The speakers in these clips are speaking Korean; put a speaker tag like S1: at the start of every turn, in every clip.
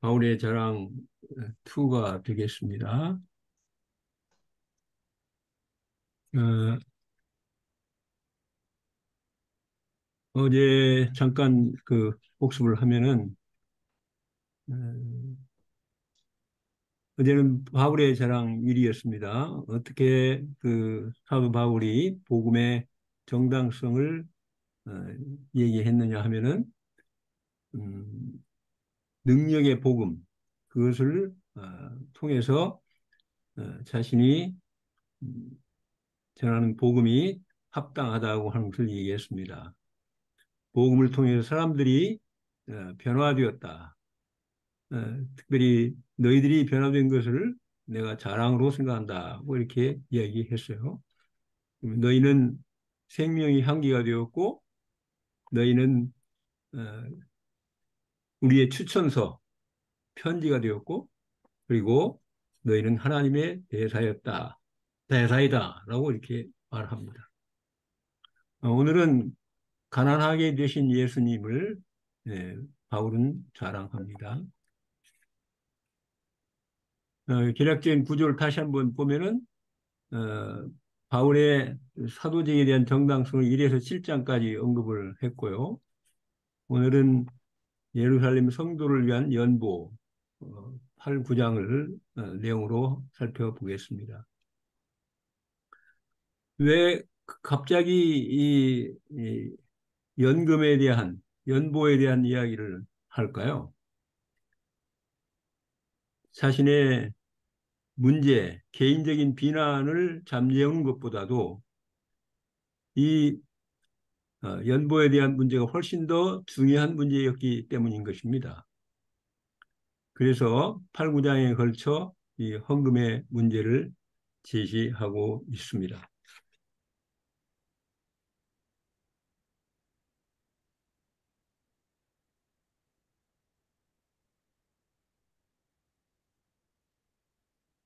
S1: 바울의 자랑 2가 되겠습니다. 어, 어제 잠깐 복습을 하면은, 어, 어제는 바울의 자랑 1이었습니다. 어떻게 사도 바울이 복음의 정당성을 어, 얘기했느냐 하면은, 음, 능력의 복음, 그것을 통해서 자신이 음, 전하는 복음이 합당하다고 하는 것을 얘기했습니다. 복음을 통해서 사람들이 변화되었다. 특별히 너희들이 변화된 것을 내가 자랑으로 생각한다. 뭐 이렇게 이야기했어요. 너희는 생명의 향기가 되었고, 너희는 어, 우리의 추천서, 편지가 되었고, 그리고 너희는 하나님의 대사였다. 대사이다. 라고 이렇게 말합니다. 오늘은 가난하게 되신 예수님을 바울은 자랑합니다. 개략적인 구조를 다시 한번 보면은 바울의 사도직에 대한 정당성을 1에서 7장까지 언급을 했고요. 오늘은 예루살렘 성도를 위한 연보 8, 9장을 내용으로 살펴보겠습니다. 왜 갑자기 이 연금에 대한 연보에 대한 이야기를 할까요? 자신의 문제, 개인적인 비난을 잠재우는 것보다도 이 연보에 대한 문제가 훨씬 더 중요한 문제였기 때문인 것입니다. 그래서 8, 9장에 걸쳐 이 헌금의 문제를 제시하고 있습니다.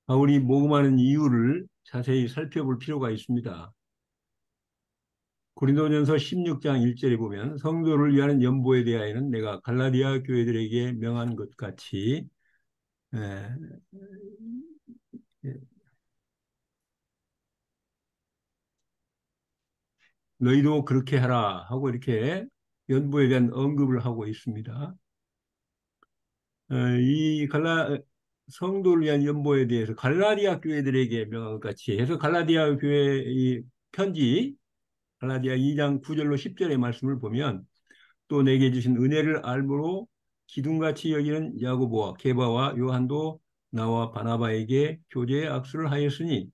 S1: 바울이 모금하는 이유를 자세히 살펴볼 필요가 있습니다. 고린도전서 16장 1절에 보면 성도를 위한 연보에 대하여는 내가 갈라디아 교회들에게 명한 것 같이 에, 너희도 그렇게 하라 하고 이렇게 연보에 대한 언급을 하고 있습니다. 이 성도를 위한 연보에 대해서 갈라디아 교회들에게 명한 것 같이 해서 갈라디아 교회 이 편지 갈라디아 2장 9절로 10절의 말씀을 보면 또 내게 주신 은혜를 알므로 기둥같이 여기는 야고보와 게바와 요한도 나와 바나바에게 교제의 악수를 하였으니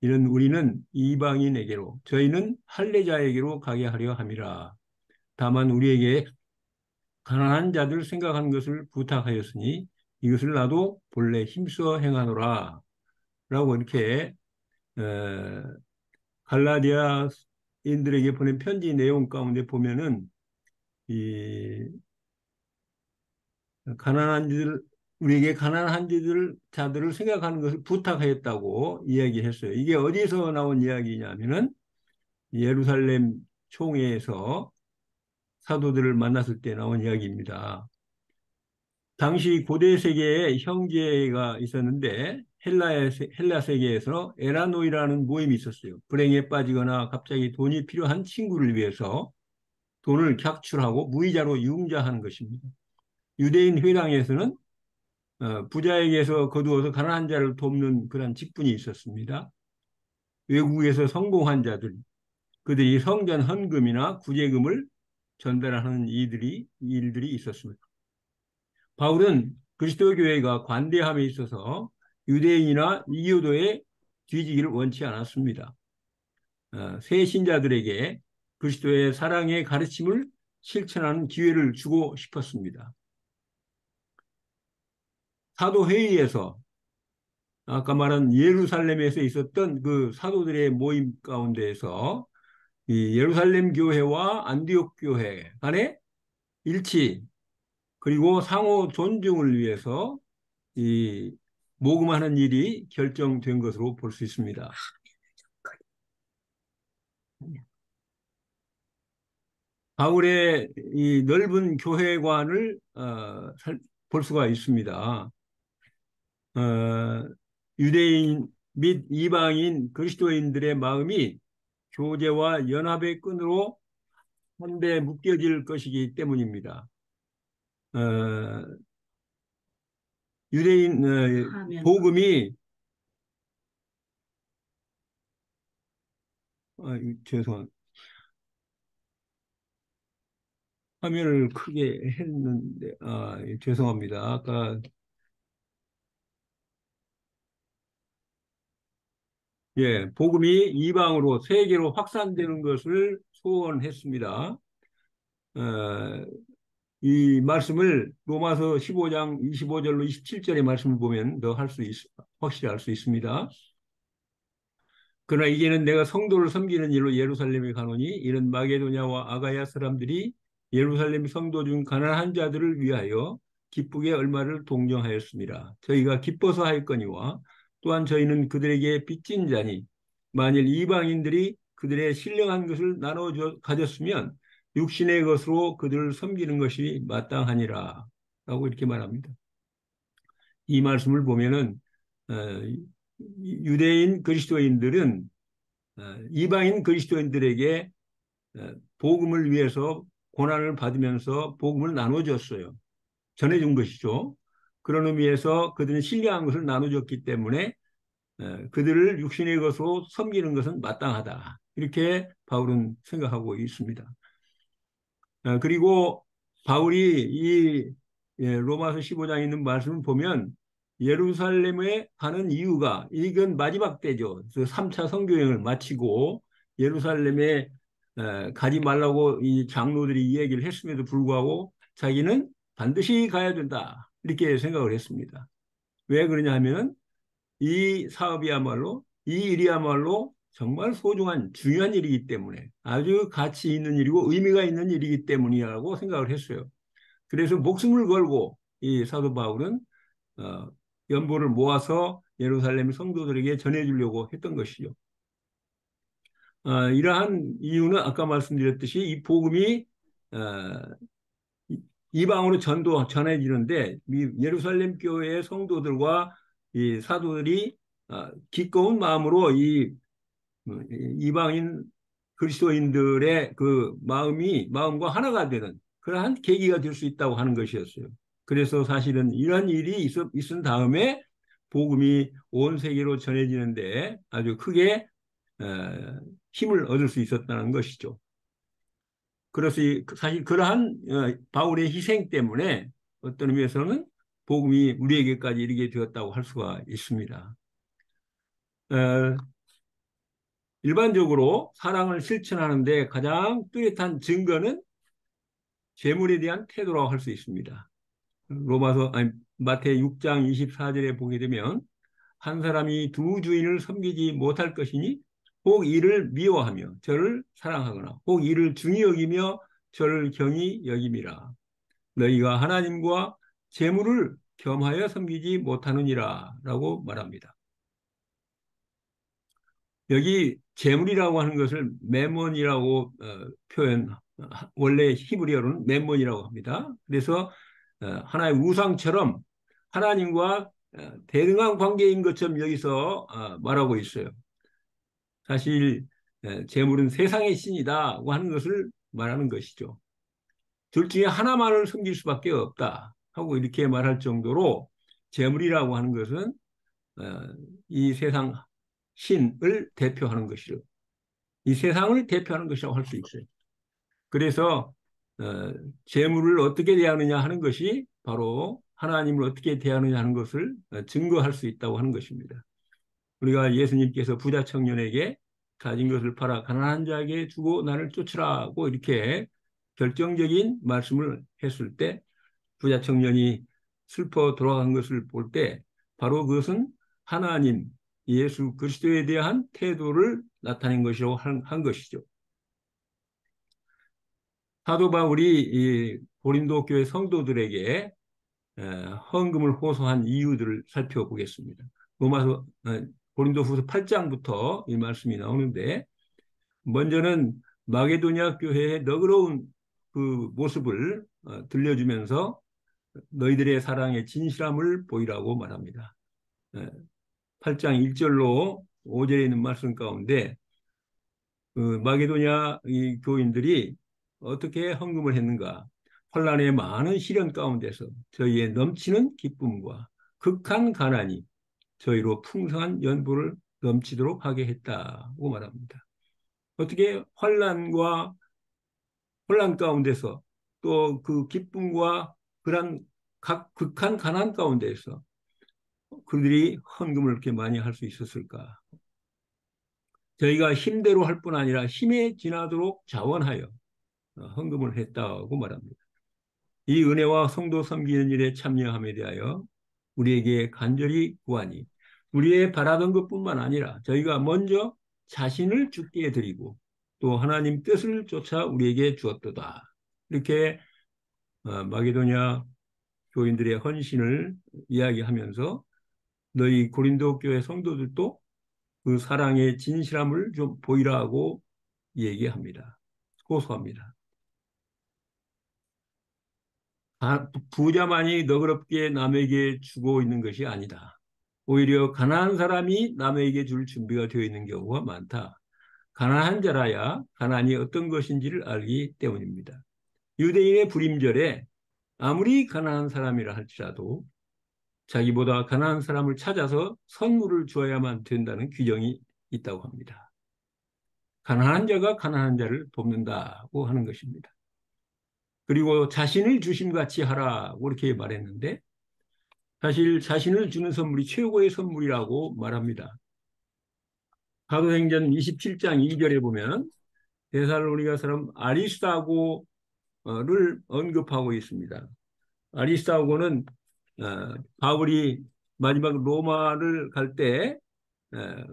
S1: 이는 우리는 이방인에게로 저희는 할례자에게로 가게 하려 함이라. 다만 우리에게 가난한 자들 생각하는 것을 부탁하였으니 이것을 나도 본래 힘써 행하노라 라고 이렇게 어, 갈라디아인들에게 보낸 편지 내용 가운데 보면은 이 가난한 자들 우리에게 가난한 자들을 생각하는 것을 부탁하였다고 이야기했어요. 이게 어디서 나온 이야기냐면은 예루살렘 총회에서 사도들을 만났을 때 나온 이야기입니다. 당시 고대 세계에 형제가 있었는데 헬라 세계에서 에라노이라는 모임이 있었어요. 불행에 빠지거나 갑자기 돈이 필요한 친구를 위해서 돈을 객출하고 무이자로 융자하는 것입니다. 유대인 회당에서는 부자에게서 거두어서 가난한 자를 돕는 그런 직분이 있었습니다. 외국에서 성공한 자들, 그들이 성전 헌금이나 구제금을 전달하는 일들이 있었습니다. 바울은 그리스도 교회가 관대함에 있어서 유대인이나 이교도의 뒤지기를 원치 않았습니다. 새 신자들에게 그리스도의 사랑의 가르침을 실천하는 기회를 주고 싶었습니다. 사도회의에서 아까 말한 예루살렘에서 있었던 그 사도들의 모임 가운데에서 이 예루살렘 교회와 안디옥 교회 간의 일치 그리고 상호 존중을 위해서 이 모금하는 일이 결정된 것으로 볼 수 있습니다. 바울의 이 넓은 교회관을 볼 수가 있습니다. 어, 유대인 및 이방인 그리스도인들의 마음이 교제와 연합의 끈으로 한데 묶여질 것이기 때문입니다. 어, 유대인 복음이 죄송 화면을 크게 했는데 죄송합니다. 아까 복음이 이방으로 세계로 확산되는 것을 소원했습니다. 어, 이 말씀을 로마서 15장 25절로 27절의 말씀을 보면 더 확실히 알 수 있습니다. 그러나 이제는 내가 성도를 섬기는 일로 예루살렘에 가노니 이는 마게도냐와 아가야 사람들이 예루살렘 성도 중 가난한 자들을 위하여 기쁘게 얼마를 동정하였습니다. 저희가 기뻐서 하였거니와 또한 저희는 그들에게 빚진 자니 만일 이방인들이 그들의 신령한 것을 나눠 가졌으면 육신의 것으로 그들을 섬기는 것이 마땅하니라 라고 이렇게 말합니다. 이 말씀을 보면은 어, 유대인 그리스도인들은 이방인 그리스도인들에게 복음을 위해서 고난을 받으면서 복음을 나눠줬어요. 전해준 것이죠. 그런 의미에서 그들은 신령한 것을 나눠줬기 때문에 그들을 육신의 것으로 섬기는 것은 마땅하다. 이렇게 바울은 생각하고 있습니다. 그리고 바울이 이 로마서 15장에 있는 말씀을 보면 예루살렘에 가는 이유가 이건 마지막 때죠. 3차 선교여행을 마치고 예루살렘에 가지 말라고 이 장로들이 이 얘기를 했음에도 불구하고 자기는 반드시 가야 된다. 이렇게 생각을 했습니다. 왜 그러냐 하면 이 사업이야말로 이 일이야말로 정말 소중한 중요한 일이기 때문에 아주 가치 있는 일이고 의미가 있는 일이기 때문이라고 생각을 했어요. 그래서 목숨을 걸고 이 사도 바울은 어, 연보를 모아서 예루살렘 성도들에게 전해주려고 했던 것이죠. 이러한 이유는 아까 말씀드렸듯이 이 복음이 어, 이방으로 전해지는데 예루살렘 교회의 성도들과 이 사도들이 기꺼운 마음으로 이 이방인 그리스도인들의 그 마음과 하나가 되는 그러한 계기가 될 수 있다고 하는 것이었어요. 그래서 사실은 이런 일이 있은 다음에 복음이 온 세계로 전해지는데 아주 크게 힘을 얻을 수 있었다는 것이죠. 그래서 사실 그러한 바울의 희생 때문에 어떤 의미에서는 복음이 우리에게까지 이르게 되었다고 할 수가 있습니다. 어, 일반적으로 사랑을 실천하는데 가장 뚜렷한 증거는 재물에 대한 태도라고 할 수 있습니다. 마태 6장 24절에 보게 되면 한 사람이 두 주인을 섬기지 못할 것이니 혹 이를 미워하며 저를 사랑하거나 혹 이를 중히 여기며 저를 경히 여김이라. 너희가 하나님과 재물을 겸하여 섬기지 못하느니라 라고 말합니다. 여기 재물이라고 하는 것을 메몬이라고 원래 히브리어로는 메몬이라고 합니다. 그래서 하나의 우상처럼 하나님과 대등한 관계인 것처럼 여기서 말하고 있어요. 사실 재물은 세상의 신이다고 하는 것을 말하는 것이죠. 둘 중에 하나만을 섬길 수밖에 없다 하고 이렇게 말할 정도로 재물이라고 하는 것은 이 세상 신을 대표하는 것이죠. 이 세상을 대표하는 것이라고 할 수 있어요. 그래서 재물을 어떻게 대하느냐 하는 것이 바로 하나님을 어떻게 대하느냐 하는 것을 증거할 수 있다고 하는 것입니다. 우리가 예수님께서 부자 청년에게 가진 것을 팔아 가난한 자에게 주고 나를 쫓으라고 이렇게 결정적인 말씀을 했을 때 부자 청년이 슬퍼 돌아간 것을 볼 때 바로 그것은 하나님, 예수 그리스도에 대한 태도를 나타낸 것이라고 한 것이죠. 사도 바울이 이 고린도 교회 성도들에게 헌금을 호소한 이유들을 살펴보겠습니다. 고린도후서 8장부터 이 말씀이 나오는데 먼저는 마게도냐 교회의 너그러운 그 모습을 들려주면서 너희들의 사랑의 진실함을 보이라고 말합니다. 8장 1절로 5절에 있는 말씀 가운데 그 마게도냐 이 교인들이 어떻게 헌금을 했는가? 혼란의 많은 시련 가운데서 저희의 넘치는 기쁨과 극한 가난이 저희로 풍성한 연보를 넘치도록 하게 했다고 말합니다. 어떻게 혼란 가운데서 또 그 기쁨과 그런 각 극한 가난 가운데서 그들이 헌금을 이렇게 많이 할 수 있었을까? 저희가 힘대로 할 뿐 아니라 힘에 지나도록 자원하여 헌금을 했다고 말합니다. 이 은혜와 성도 섬기는 일에 참여함에 대하여 우리에게 간절히 구하니 우리의 바라던 것뿐만 아니라 저희가 먼저 자신을 주께 드리고 또 하나님 뜻을 쫓아 우리에게 주었도다. 이렇게 마게도냐 교인들의 헌신을 이야기하면서 너희 고린도 교회 성도들도 그 사랑의 진실함을 좀 보이라고 얘기합니다. 고소합니다. 부자만이 너그럽게 남에게 주고 있는 것이 아니다. 오히려 가난한 사람이 남에게 줄 준비가 되어 있는 경우가 많다. 가난한 자라야 가난이 어떤 것인지를 알기 때문입니다. 유대인의 불임절에 아무리 가난한 사람이라 할지라도 자기보다 가난한 사람을 찾아서 선물을 주어야만 된다는 규정이 있다고 합니다. 가난한 자가 가난한 자를 돕는다고 하는 것입니다. 그리고 자신을 주심같이 하라고 이렇게 말했는데 사실 자신을 주는 선물이 최고의 선물이라고 말합니다. 사도행전 27장 2절에 보면 데살로니가 사람 아리스다고를 언급하고 있습니다. 아리스다고는 바울이 마지막 로마를 갈 때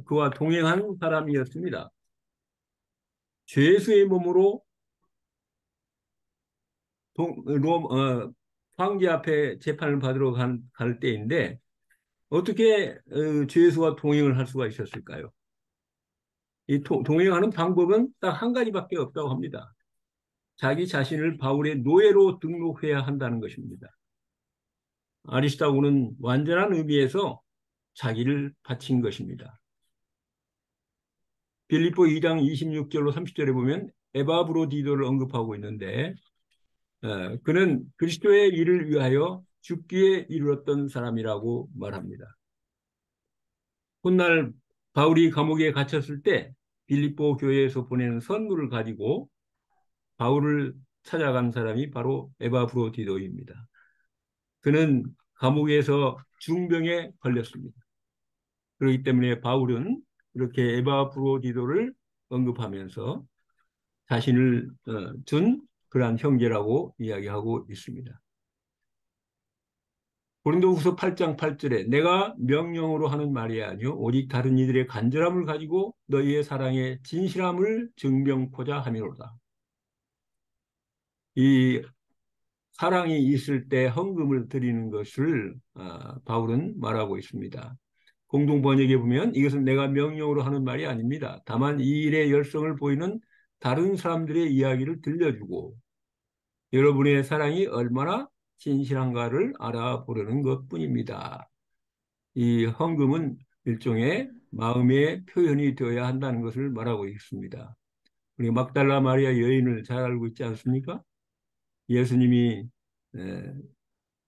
S1: 그와 동행한 사람이었습니다. 죄수의 몸으로 황제 앞에 재판을 받으러 갈 때인데 어떻게 죄수와 동행을 할 수가 있었을까요? 이 동행하는 방법은 딱 한 가지밖에 없다고 합니다. 자기 자신을 바울의 노예로 등록해야 한다는 것입니다. 아리스타고는 완전한 의미에서 자기를 바친 것입니다. 빌립보 2장 26절로 30절에 보면 에바브로디도를 언급하고 있는데 그는 그리스도의 일을 위하여 죽기에 이르렀던 사람이라고 말합니다. 훗날 바울이 감옥에 갇혔을 때 빌립보 교회에서 보내는 선물을 가지고 바울을 찾아간 사람이 바로 에바브로디도입니다. 그는 감옥에서 중병에 걸렸습니다. 그렇기 때문에 바울은 이렇게 에바브로디도를 언급하면서 자신을 준 그러한 형제라고 이야기하고 있습니다. 고린도후서 8장 8절에 내가 명령으로 하는 말이 아니요 오직 다른 이들의 간절함을 가지고 너희의 사랑의 진실함을 증명코자 함이로다. 이 사랑이 있을 때 헌금을 드리는 것을 바울은 말하고 있습니다. 공동번역에 보면 이것은 내가 명령으로 하는 말이 아닙니다. 다만 이 일의 열성을 보이는 다른 사람들의 이야기를 들려주고 여러분의 사랑이 얼마나 진실한가를 알아보려는 것뿐입니다. 이 헌금은 일종의 마음의 표현이 되어야 한다는 것을 말하고 있습니다. 우리 막달라 마리아 여인을 잘 알고 있지 않습니까? 예수님이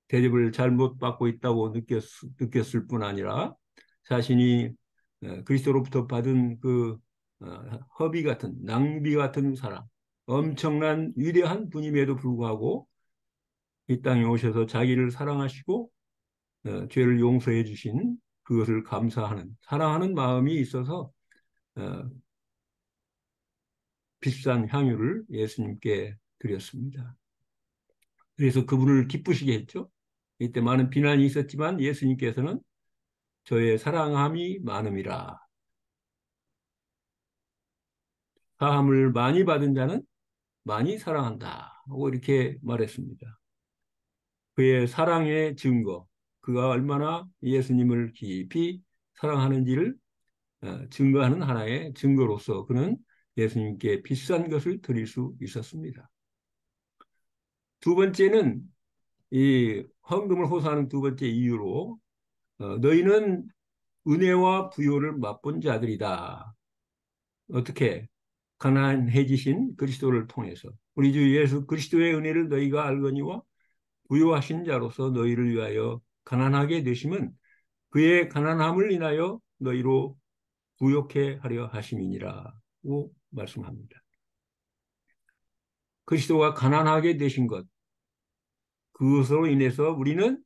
S1: 대접을 잘못 받고 있다고 느꼈을 뿐 아니라 자신이 그리스도로부터 받은 그 허비 같은 낭비 같은 사랑, 엄청난 위대한 분임에도 불구하고 이 땅에 오셔서 자기를 사랑하시고 죄를 용서해 주신 그것을 감사하는 사랑하는 마음이 있어서 어, 비싼 향유를 예수님께 드렸습니다. 그래서 그분을 기쁘시게 했죠. 이때 많은 비난이 있었지만 예수님께서는 저의 사랑함이 많음이라. 사함을 많이 받은 자는 많이 사랑한다. 하고 이렇게 말했습니다. 그의 사랑의 증거, 그가 얼마나 예수님을 깊이 사랑하는지를 증거하는 하나의 증거로서 그는 예수님께 비싼 것을 드릴 수 있었습니다. 두 번째는 이 헌금을 호소하는 두 번째 이유로 너희는 은혜와 부요를 맛본 자들이다. 어떻게? 가난해지신 그리스도를 통해서 우리 주 예수 그리스도의 은혜를 너희가 알거니와 부요하신 자로서 너희를 위하여 가난하게 되심은 그의 가난함을 인하여 너희로 부욕해 하려 하심이니라고 말씀합니다. 그리스도가 가난하게 되신 것, 그것으로 인해서 우리는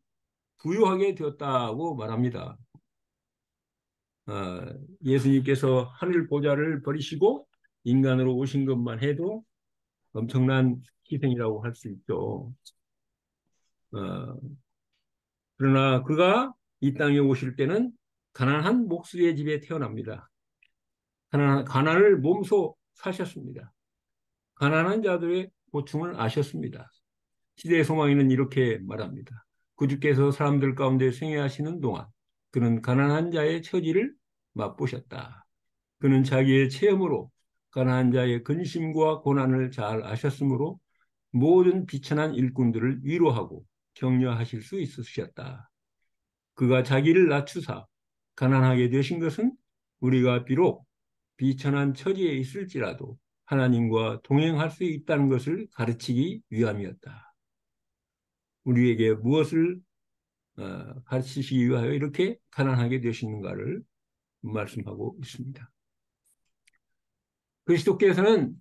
S1: 부유하게 되었다고 말합니다. 예수님께서 하늘 보좌를 버리시고 인간으로 오신 것만 해도 엄청난 희생이라고 할 수 있죠. 어, 그러나 그가 이 땅에 오실 때는 가난한 목수의 집에 태어납니다. 가난을 몸소 사셨습니다. 가난한 자들의 고충을 아셨습니다. 시대의 소망이는 이렇게 말합니다. 구주께서 사람들 가운데 생애하시는 동안 그는 가난한 자의 처지를 맛보셨다. 그는 자기의 체험으로 가난한 자의 근심과 고난을 잘 아셨으므로 모든 비천한 일꾼들을 위로하고 격려하실 수 있으셨다. 그가 자기를 낮추사 가난하게 되신 것은 우리가 비록 비천한 처지에 있을지라도 하나님과 동행할 수 있다는 것을 가르치기 위함이었다. 우리에게 무엇을 가르치시기 위하여 이렇게 가난하게 되시는가를 말씀하고 있습니다. 그리스도께서는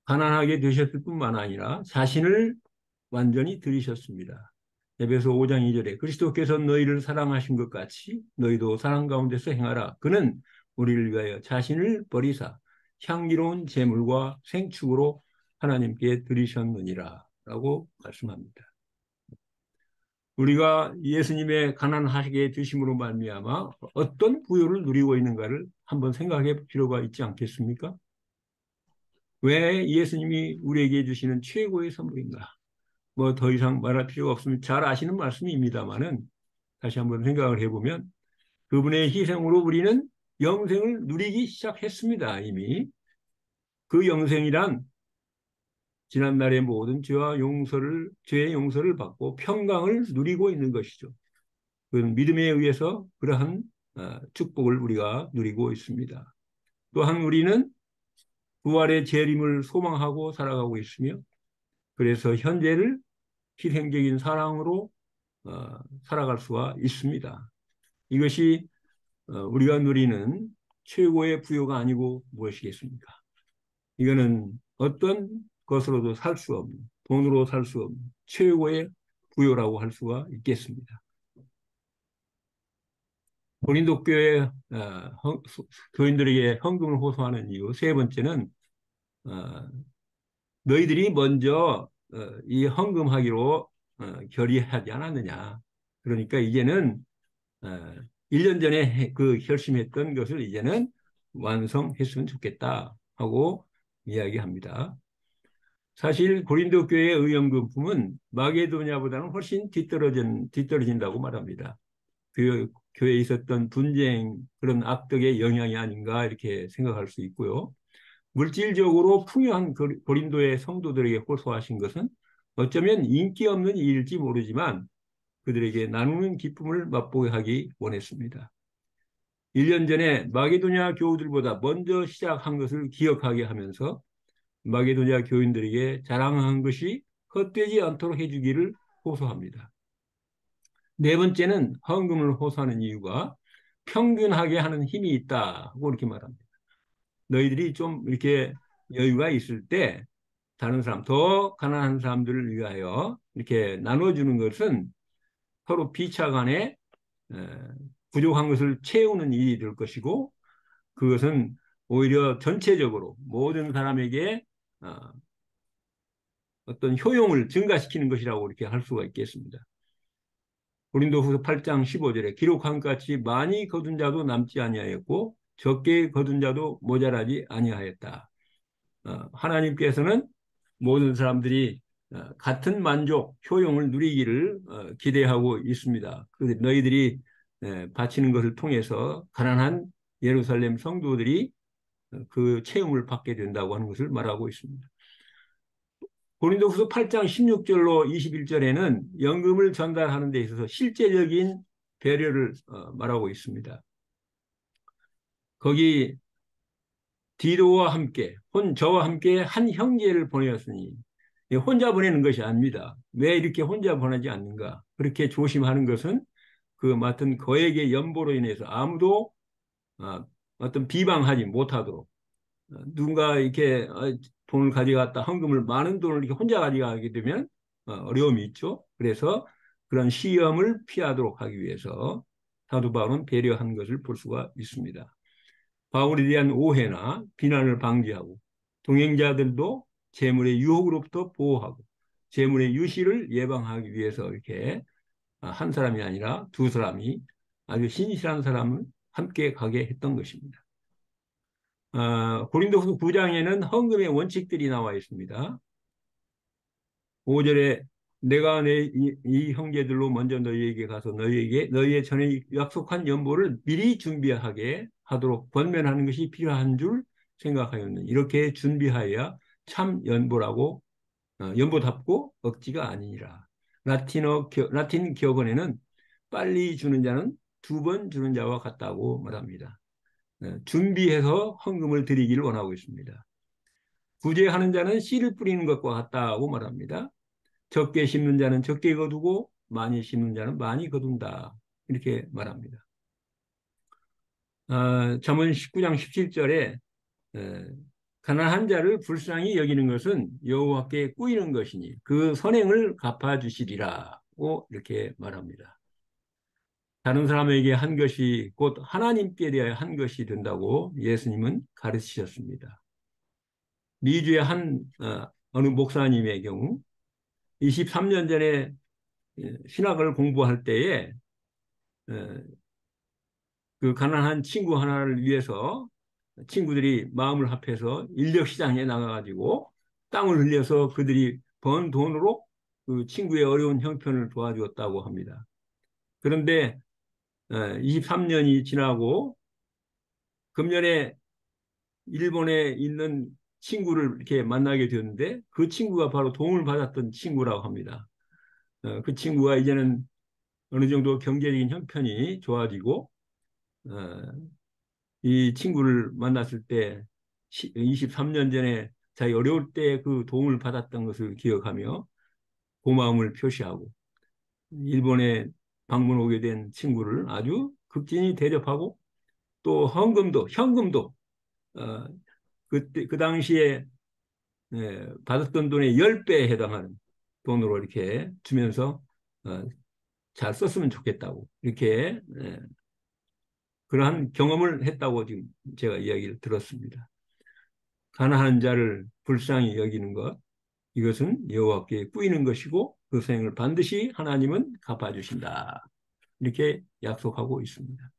S1: 가난하게 되셨을 뿐만 아니라 자신을 완전히 들이셨습니다. 에베소 5장 2절에 그리스도께서 너희를 사랑하신 것 같이 너희도 사랑 가운데서 행하라. 그는 우리를 위하여 자신을 버리사 향기로운 제물과 생축으로 하나님께 드리셨느니라 라고 말씀합니다. 우리가 예수님의 가난하게 되심으로 말미암아 어떤 부요를 누리고 있는가를 한번 생각해 볼 필요가 있지 않겠습니까? 왜 예수님이 우리에게 주시는 최고의 선물인가? 뭐 더 이상 말할 필요가 없으면 잘 아시는 말씀입니다만은 다시 한번 생각을 해보면 그분의 희생으로 우리는 영생을 누리기 시작했습니다. 이미 그 영생이란 지난날의 모든 죄의 용서를 받고 평강을 누리고 있는 것이죠. 그 믿음에 의해서 그러한 축복을 우리가 누리고 있습니다. 또한 우리는 부활의 재림을 소망하고 살아가고 있으며 그래서 현재를 희생적인 사랑으로 살아갈 수가 있습니다. 이것이 우리가 누리는 최고의 부요가 아니고 무엇이겠습니까? 이거는 어떤 것으로도 살 수 없는, 돈으로 살 수 없는 최고의 부요라고 할 수가 있겠습니다. 고린도 교회 교인들에게 헌금을 호소하는 이유 세 번째는 너희들이 먼저 이 헌금하기로 결의하지 않았느냐. 그러니까 이제는 1년 전에 그 결심했던 것을 이제는 완성했으면 좋겠다 하고 이야기합니다. 사실 고린도 교회의 의연금품은 마게도냐보다는 훨씬 뒤떨어진다고 말합니다. 그 교회에 있었던 분쟁, 그런 악덕의 영향이 아닌가 이렇게 생각할 수 있고요. 물질적으로 풍요한 고린도의 성도들에게 호소하신 것은 어쩌면 인기 없는 일일지 모르지만 그들에게 나누는 기쁨을 맛보게 하기 원했습니다. 1년 전에 마게도냐 교우들보다 먼저 시작한 것을 기억하게 하면서 마게도냐 교인들에게 자랑한 것이 헛되지 않도록 해주기를 호소합니다. 네 번째는 헌금을 호소하는 이유가 평균하게 하는 힘이 있다고 이렇게 말합니다. 너희들이 좀 이렇게 여유가 있을 때 다른 사람, 더 가난한 사람들을 위하여 이렇게 나눠주는 것은 서로 피차 간에 부족한 것을 채우는 일이 될 것이고 그것은 오히려 전체적으로 모든 사람에게 어떤 효용을 증가시키는 것이라고 이렇게 할 수가 있겠습니다. 고린도후서 8장 15절에 기록한 것 같이 많이 거둔 자도 남지 아니하였고 적게 거둔 자도 모자라지 아니하였다. 하나님께서는 모든 사람들이 같은 만족, 효용을 누리기를 기대하고 있습니다. 너희들이 바치는 것을 통해서 가난한 예루살렘 성도들이 그 체험을 받게 된다고 하는 것을 말하고 있습니다. 고린도후서 8장 16절로 21절에는 연금을 전달하는 데 있어서 실제적인 배려를 말하고 있습니다. 거기 디도와 함께 저와 함께 한 형제를 보내었으니 혼자 보내는 것이 아닙니다. 왜 이렇게 혼자 보내지 않는가? 그렇게 조심하는 것은 그 맡은 거액의 연보로 인해서 아무도 어떤 비방하지 못하도록 누군가 이렇게 돈을 가져갔다 헌금을 많은 돈을 이렇게 혼자 가져가게 되면 어려움이 있죠. 그래서 그런 시험을 피하도록 하기 위해서 사도 바울은 배려한 것을 볼 수가 있습니다. 바울에 대한 오해나 비난을 방지하고 동행자들도 재물의 유혹으로부터 보호하고 재물의 유실을 예방하기 위해서 이렇게 한 사람이 아니라 두 사람이 아주 신실한 사람을 함께 가게 했던 것입니다. 고린도후서 9장에는 헌금의 원칙들이 나와 있습니다. 5절에 내가 이 형제들로 먼저 너희에게 가서 너희의 전에 약속한 연보를 미리 준비하게 하도록 권면하는 것이 필요한 줄 생각하였느니 이렇게 준비하여야 참 연보답고 억지가 아니니라. 라틴 기업원에는 빨리 주는 자는 2번 주는 자와 같다고 말합니다. 준비해서 헌금을 드리기를 원하고 있습니다. 구제하는 자는 씨를 뿌리는 것과 같다고 말합니다. 적게 심는 자는 적게 거두고 많이 심는 자는 많이 거둔다. 이렇게 말합니다. 잠언 19장 17절에 가난한 자를 불쌍히 여기는 것은 여호와께 꾸이는 것이니 그 선행을 갚아주시리라고 이렇게 말합니다. 다른 사람에게 한 것이 곧 하나님께 대하여 한 것이 된다고 예수님은 가르치셨습니다. 미주의 어느 목사님의 경우 23년 전에 신학을 공부할 때에 그 가난한 친구 하나를 위해서 친구들이 마음을 합해서 인력시장에 나가가지고 땅을 흘려서 그들이 번 돈으로 그 친구의 어려운 형편을 도와주었다고 합니다. 그런데 23년이 지나고 금년에 일본에 있는 친구를 이렇게 만나게 되었는데 그 친구가 바로 도움을 받았던 친구라고 합니다. 그 친구가 이제는 어느 정도 경제적인 형편이 좋아지고 이 친구를 만났을 때 23년 전에 자기 어려울 때 그 도움을 받았던 것을 기억하며 고마움을 표시하고 일본에 방문 오게 된 친구를 아주 극진히 대접하고 또 현금도 그 당시에 받았던 돈의 10배에 해당하는 돈으로 이렇게 주면서 잘 썼으면 좋겠다고 이렇게 그러한 경험을 했다고 지금 제가 이야기를 들었습니다. 가난한 자를 불쌍히 여기는 것 이것은 여호와께 꾸이는 것이고 그 생을 반드시 하나님은 갚아주신다. 이렇게 약속하고 있습니다.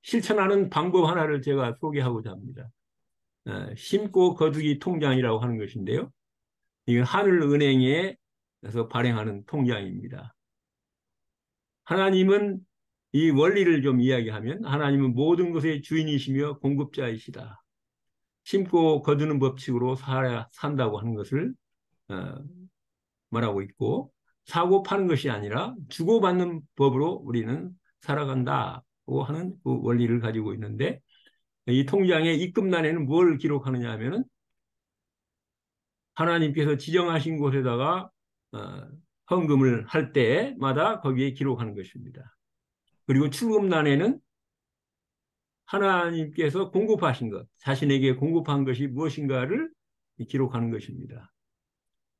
S1: 실천하는 방법 하나를 제가 소개하고자 합니다. 심고 거두기 통장이라고 하는 것인데요. 이건 하늘은행에서 발행하는 통장입니다. 하나님은 이 원리를 좀 이야기하면 하나님은 모든 것의 주인이시며 공급자이시다. 심고 거두는 법칙으로 산다고 하는 것을 말하고 있고 사고 파는 것이 아니라 주고받는 법으로 우리는 살아간다고 하는 그 원리를 가지고 있는데 이 통장의 입금란에는 뭘 기록하느냐 하면은 하나님께서 지정하신 곳에다가 헌금을 할 때마다 거기에 기록하는 것입니다. 그리고 출금란에는 하나님께서 공급하신 것, 자신에게 공급한 것이 무엇인가를 기록하는 것입니다.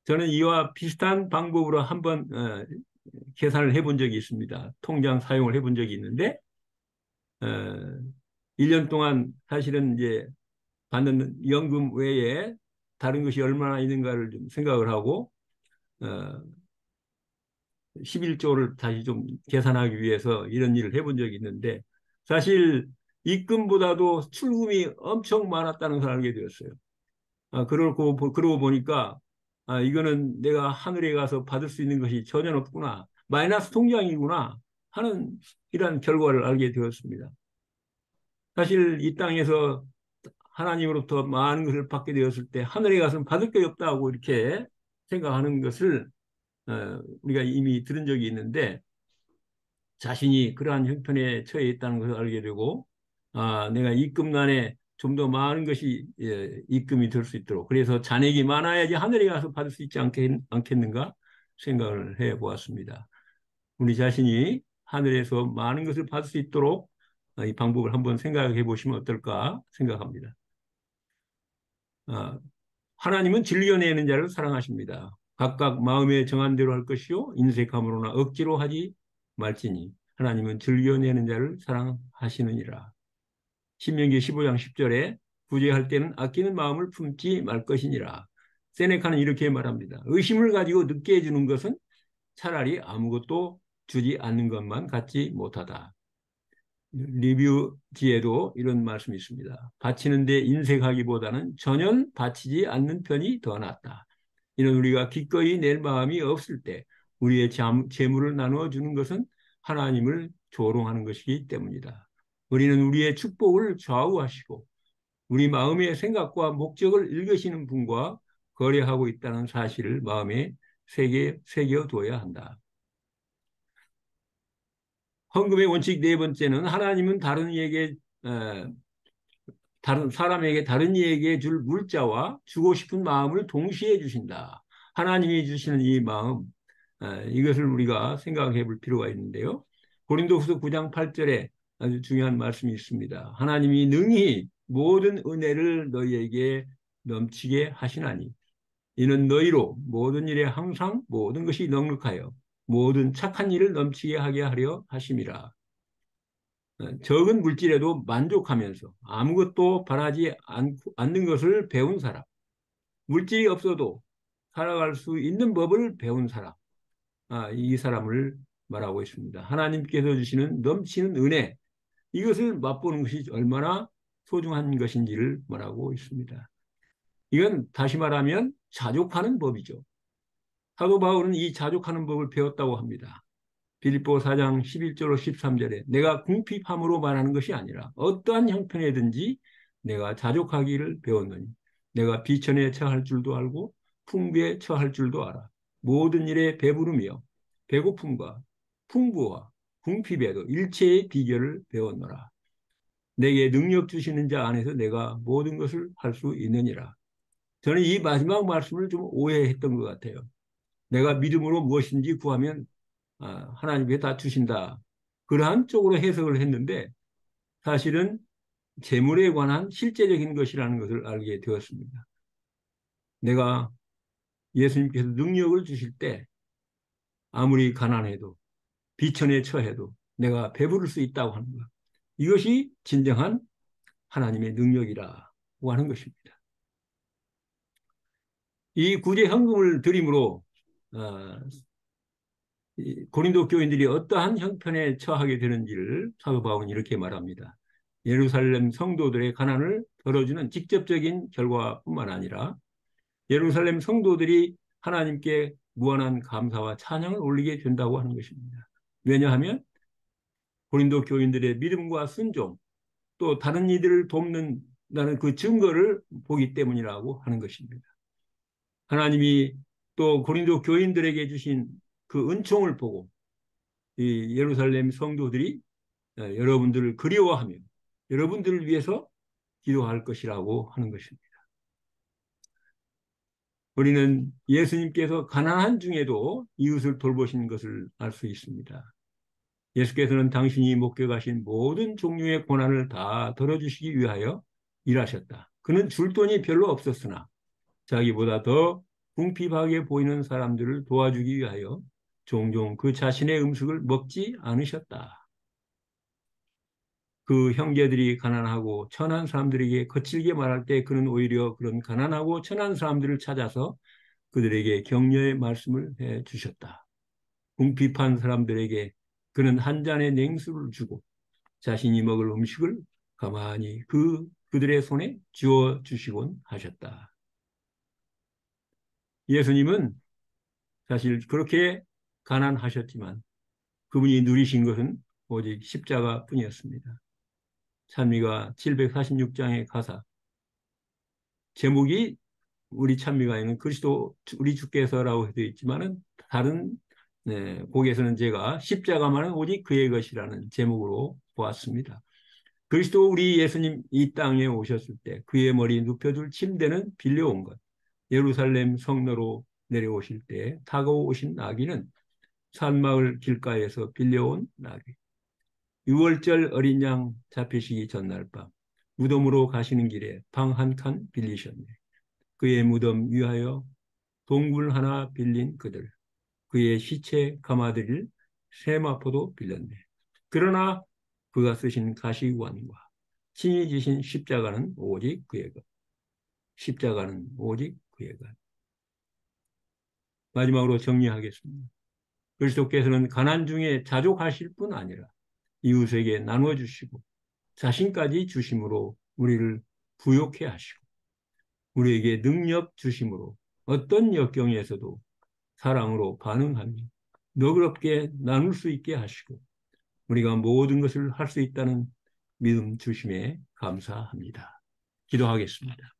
S1: 저는 이와 비슷한 방법으로 한번 계산을 해본 적이 있습니다. 통장 사용을 해본 적이 있는데 1년 동안 사실은 이제 받는 연금 외에 다른 것이 얼마나 있는가를 좀 생각을 하고 11조를 다시 좀 계산하기 위해서 이런 일을 해본 적이 있는데 사실 입금보다도 출금이 엄청 많았다는 걸 알게 되었어요. 그러고 보니까 이거는 내가 하늘에 가서 받을 수 있는 것이 전혀 없구나. 마이너스 통장이구나 하는 이런 결과를 알게 되었습니다. 사실 이 땅에서 하나님으로부터 많은 것을 받게 되었을 때 하늘에 가서는 받을 게 없다고 이렇게 생각하는 것을 우리가 이미 들은 적이 있는데 자신이 그러한 형편에 처해 있다는 것을 알게 되고 내가 입금란에 좀 더 많은 것이 입금이 될 수 있도록 그래서 잔액이 많아야지 하늘에 가서 받을 수 있지 않겠는가 생각을 해 보았습니다. 우리 자신이 하늘에서 많은 것을 받을 수 있도록 이 방법을 한번 생각해 보시면 어떨까 생각합니다. 아, 하나님은 즐겨내는 자를 사랑하십니다. 각각 마음에 정한 대로 할 것이요 인색함으로나 억지로 하지 말지니 하나님은 즐겨내는 자를 사랑하시느니라. 신명기 15장 10절에 구제할 때는 아끼는 마음을 품지 말 것이니라. 세네카는 이렇게 말합니다. 의심을 가지고 늦게 해주는 것은 차라리 아무것도 주지 않는 것만 같지 못하다. 리뷰지에도 이런 말씀이 있습니다. 바치는데 인색하기보다는 전혀 바치지 않는 편이 더 낫다. 이는 우리가 기꺼이 낼 마음이 없을 때 우리의 재물을 나누어 주는 것은 하나님을 조롱하는 것이기 때문이다. 우리는 우리의 축복을 좌우하시고 우리 마음의 생각과 목적을 읽으시는 분과 거래하고 있다는 사실을 마음에 새겨둬야 한다. 헌금의 원칙 네 번째는 하나님은 다른 사람에게 다른 이에게 줄 물자와 주고 싶은 마음을 동시에 주신다. 하나님이 주시는 이 마음, 이것을 우리가 생각해 볼 필요가 있는데요. 고린도후서 9장 8절에 아주 중요한 말씀이 있습니다. 하나님이 능히 모든 은혜를 너희에게 넘치게 하시나니 이는 너희로 모든 일에 항상 모든 것이 넉넉하여 모든 착한 일을 넘치게 하게 하려 하심이라. 적은 물질에도 만족하면서 아무것도 바라지 않는 것을 배운 사람, 물질이 없어도 살아갈 수 있는 법을 배운 사람, 이 사람을 말하고 있습니다. 하나님께서 주시는 넘치는 은혜, 이것을 맛보는 것이 얼마나 소중한 것인지를 말하고 있습니다. 이건 다시 말하면 자족하는 법이죠. 사도 바울은 이 자족하는 법을 배웠다고 합니다. 빌립보 4장 11절로 13절에 내가 궁핍함으로 말하는 것이 아니라 어떠한 형편에든지 내가 자족하기를 배웠느니 내가 비천에 처할 줄도 알고 풍부에 처할 줄도 알아. 모든 일에 배부르며 배고픔과 풍부와 궁핍에도 일체의 비결을 배웠노라. 내게 능력 주시는 자 안에서 내가 모든 것을 할 수 있느니라. 저는 이 마지막 말씀을 좀 오해했던 것 같아요. 내가 믿음으로 무엇인지 구하면 하나님께 다 주신다. 그러한 쪽으로 해석을 했는데 사실은 재물에 관한 실제적인 것이라는 것을 알게 되었습니다. 내가 예수님께서 능력을 주실 때 아무리 가난해도 비천에 처해도 내가 배부를 수 있다고 하는 것. 이것이 진정한 하나님의 능력이라고 하는 것입니다. 이 구제 헌금을 드림으로 고린도 교인들이 어떠한 형편에 처하게 되는지를 사도 바울은 이렇게 말합니다. 예루살렘 성도들의 가난을 덜어주는 직접적인 결과뿐만 아니라 예루살렘 성도들이 하나님께 무한한 감사와 찬양을 올리게 된다고 하는 것입니다. 왜냐하면 고린도 교인들의 믿음과 순종 또 다른 이들을 돕는다는 그 증거를 보기 때문이라고 하는 것입니다. 하나님이 또 고린도 교인들에게 주신 그 은총을 보고 이 예루살렘 성도들이 여러분들을 그리워하며 여러분들을 위해서 기도할 것이라고 하는 것입니다. 우리는 예수님께서 가난한 중에도 이웃을 돌보신 것을 알 수 있습니다. 예수께서는 당신이 목격하신 모든 종류의 고난을 다 덜어주시기 위하여 일하셨다. 그는 줄 돈이 별로 없었으나 자기보다 더 궁핍하게 보이는 사람들을 도와주기 위하여 종종 그 자신의 음식을 먹지 않으셨다. 그 형제들이 가난하고 천한 사람들에게 거칠게 말할 때 그는 오히려 그런 가난하고 천한 사람들을 찾아서 그들에게 격려의 말씀을 해 주셨다. 궁핍한 사람들에게 그는 한 잔의 냉수를 주고 자신이 먹을 음식을 가만히 그들의 손에 쥐어 주시곤 하셨다. 예수님은 사실 그렇게 가난하셨지만 그분이 누리신 것은 오직 십자가뿐이었습니다. 찬미가 746장의 가사 제목이 우리 찬미가에는 그리스도 우리 주께서라고 되어 있지만은 다른 곡에서는 제가 십자가만은 오직 그의 것이라는 제목으로 보았습니다. 그리스도 우리 예수님 이 땅에 오셨을 때 그의 머리 눕혀둘 침대는 빌려온 것. 예루살렘 성로로 내려오실 때 타고 오신 나귀는 산마을 길가에서 빌려온 나귀. 유월절 어린 양 잡히시기 전날 밤 무덤으로 가시는 길에 방 한 칸 빌리셨네. 그의 무덤 위하여 동굴 하나 빌린 그들. 그의 시체 감아드릴 세마포도 빌렸네. 그러나 그가 쓰신 가시관과 친히 지신 십자가는 오직 그의 것. 십자가는 오직 그의 것. 마지막으로 정리하겠습니다. 그리스도께서는 가난 중에 자족하실 뿐 아니라 이웃에게 나눠주시고 자신까지 주심으로 우리를 부욕해 하시고 우리에게 능력 주심으로 어떤 역경에서도 사랑으로 반응하며 너그럽게 나눌 수 있게 하시고 우리가 모든 것을 할 수 있다는 믿음 주심에 감사합니다. 기도하겠습니다.